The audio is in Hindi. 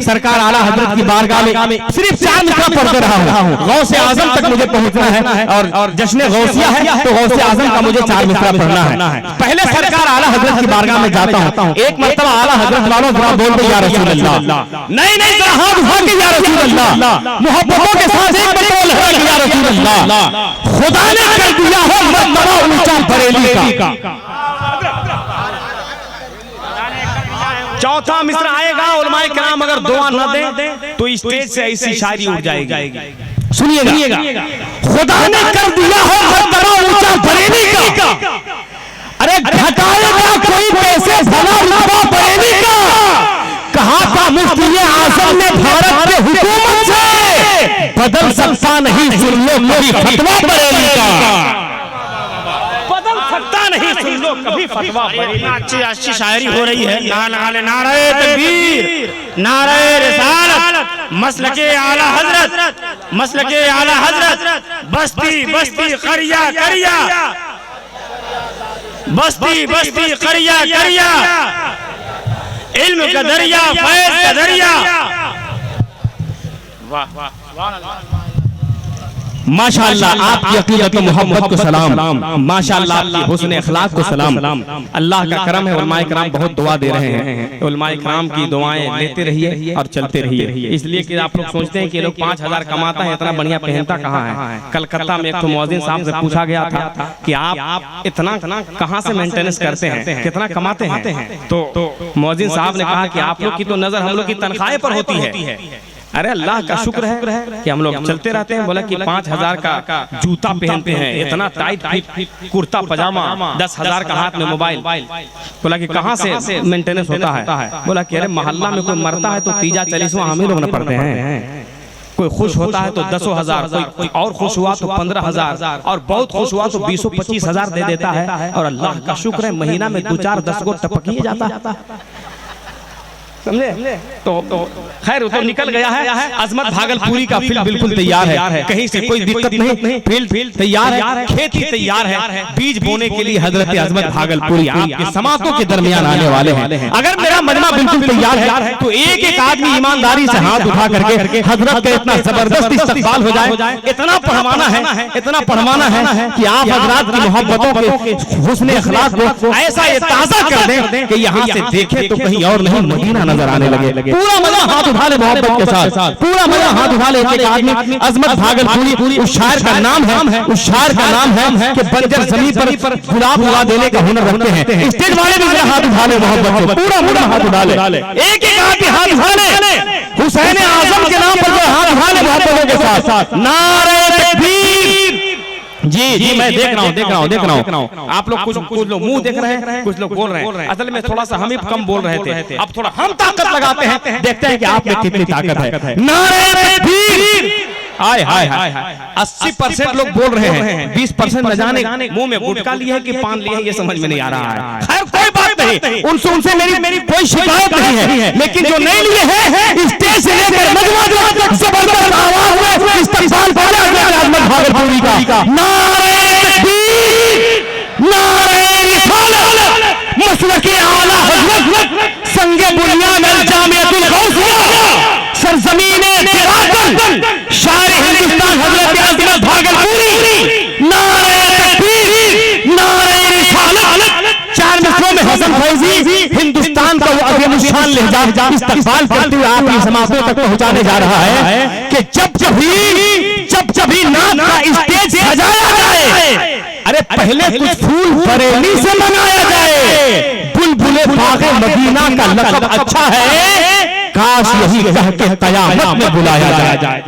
सरकार आला हजरत की बारगाह में सिर्फ 4 मिसरा पढ़ रहा हूँ। गौसे आजम तक मुझे पहुंचना है और जश्न गौसिया है तो गौसे आजम का मुझे 4 मिसरा पढ़ना है। पहले सरकार आला हजरत की बारगाह में जाता हूँ। एक मरतबा आला हजरत वालों जरा बोल दो या रसूल अल्लाह। नहीं जरा हाथ उठा के या रसूल अल्लाह। मोहब्बतों के साथ एक बोल है या रसूल अल्लाह। खुदा ने कर दिया है मरतबा ऊंचा बरेली का। चौथा मिसरा आएगा, उलमाए किराम अगर दुआ न दे तो स्टेज से ऐसी शायरी उठ जाएगी। सुनिएगा, खुदा ने कर दिया है मरतबा ऊंचा बरेली का। अरे घटाएगा कोई पैसे भला रुतबा बरेली का। कहा था मुफ्ती आजम ने भारत के हुकूमत से बदल सकता नहीं सुन लो कभी फतवा बरेली का। बदल सकता नहीं सुन लो कभी फतवा बरेली। अच्छी शायरी हो रही है। नारे तकबीर, नारे रिसालत, मसलके आला हजरत, मसलके आला हजरत, बस्ती बस्ती करिया करिया, बस्ती बस्ती करिया करिया, इल्म का दरिया, फैज़ का दरिया। वाह वाह माशाअल्लाह, आपकी अकीदत और मोहब्बत को सलाम, माशाअल्लाह आपकी हुस्न अखलाक को सलाम। अल्लाह का करम है, उलमाए किराम बहुत दुआ दे रहे हैं। उलमाए किराम की दुआएं लेते रहिए और चलते रहिए। इसलिए कि आप लोग सोचते हैं कि ये लोग 5000 कमाता है, इतना बढ़िया पहनता कहाँ है। कलकत्ता में एक तो मुअज्जिन साहब से पूछा गया था कि आप इतना कहाँ से मेंटेनेंस करते हैं, कितना कमाते हैं। तो मुअज्जिन साहब ने कहा कि आप लोग की तो नजर हम लोग की तनख्वाह पर होती है। अरे अल्लाह का शुक्र है कि हम लोग चलते रहते हैं। बोला कि 5000 का जूता पहनते हैं, इतना टाइट फिट कुर्ता पजामा, 10,000 का हाथ में मोबाइल। बोला कि कहाँ से मेंटेनेंस होता है। बोला कि अरे मोहल्ला में कोई मरता है तो तीजा चलीसवां हम ही लोग न पढ़ते हैं। कोई खुश होता है तो 10,000, कोई और खुश हुआ तो 15,000, और बहुत खुश हुआ तो 20-25,000 दे देता है। और अल्लाह का शुक्र है महीना में 2-4-10 गो टपकिए जाता, समझे। तो खैर तो निकल गया है। अजमत भागलपुरी का फील्ड बिल्कुल तैयार है, कहीं से कोई दिक्कत नहीं। फील्ड तैयार है, खेती तैयार है। बीज बोने के लिए हजरत अजमत भागलपुरी आपके समातों के दरमियान आने वाले हैं। अगर मेरा मजमा बिल्कुल तैयार है तो एक आदमी ईमानदारी से हाथ उठा करके हजरत का इतना जबरदस्त इस्तकबाल हो जाए। इतना पढ़वाना है, इतना पढ़वाना है कि आप हजरात की मोहब्बतों के हुस्न अखलाक को ऐसा ये ताज़ा कर दें कि यहाँ से देखें तो कहीं और नहीं मदीना नजर आने लगे। पूरा मजा हाथ उठा ले मोहब्बत के साथ, पूरा मजा हाथ उठा ले। एक आदमी अजमत भागलपुरी, उस शायर का नाम है, उस शायर का नाम है कि बंजर जमीन पर गुलाब उगा देने का हुनर रखते हैं। स्टेज वाले भी मेरा हाथ उठा ले मोहब्बत को, पूरा पूरा हाथ उठा ले। एक आदमी हाथ उठा ले हुसैन आजम के नाम पर हाथ उठा ले मोहब्बतों के साथ। नारे तकबीर। जी मैं देख रहा हूँ। आप लोग कुछ लोग मुंह देख रहे हैं, कुछ लोग बोल रहे हैं। असल में थोड़ा सा हम ही कम बोल रहे थे, अब थोड़ा हम ताकत लगाते हैं, देखते हैं कि आप में कितनी ताकत है। नारे तकबीर। हाय हाय हाय, 80% लोग बोल रहे हैं, 20% न जाने मुंह में गुटखा लिए है कि पान लिए है, ये समझ में नहीं आ रहा है। खैर कोई बात नहीं, उनसे मेरी कोई शिकायत नहीं है। लेकिन जो नहीं लिए हैं स्टेज से लेकर मजमा तक जबरदस्त आवाज में इस्तकबाल किया गया अजमत भागलपुरी का। नारे तकबीर, नारे रिसालत, मसलके आला हजरत, संगे बुनियाद अल जामिअतुल गौसिया, सरजमीने तिराकन, शायर हिंदुस्तान हजरत अजमत भागलपुरी। नारे तकबीर, नारे रिसालत। 4 मिसरों में हसन फैजी हिंदुस्तान का वो अज़ीमुश्शान लहजा इस्तकबाल करते हुए आपकी समातों तक पहुंचाने जा रहा है कि जब भी नात का स्टेज सजाया जाए, अरे पहले कुछ फूल बरेली से मंगाया जाए। बुलबुले बागे मदीना का लक़ब अच्छा है, काश यही कह के क़यामत में बुलाया जाए।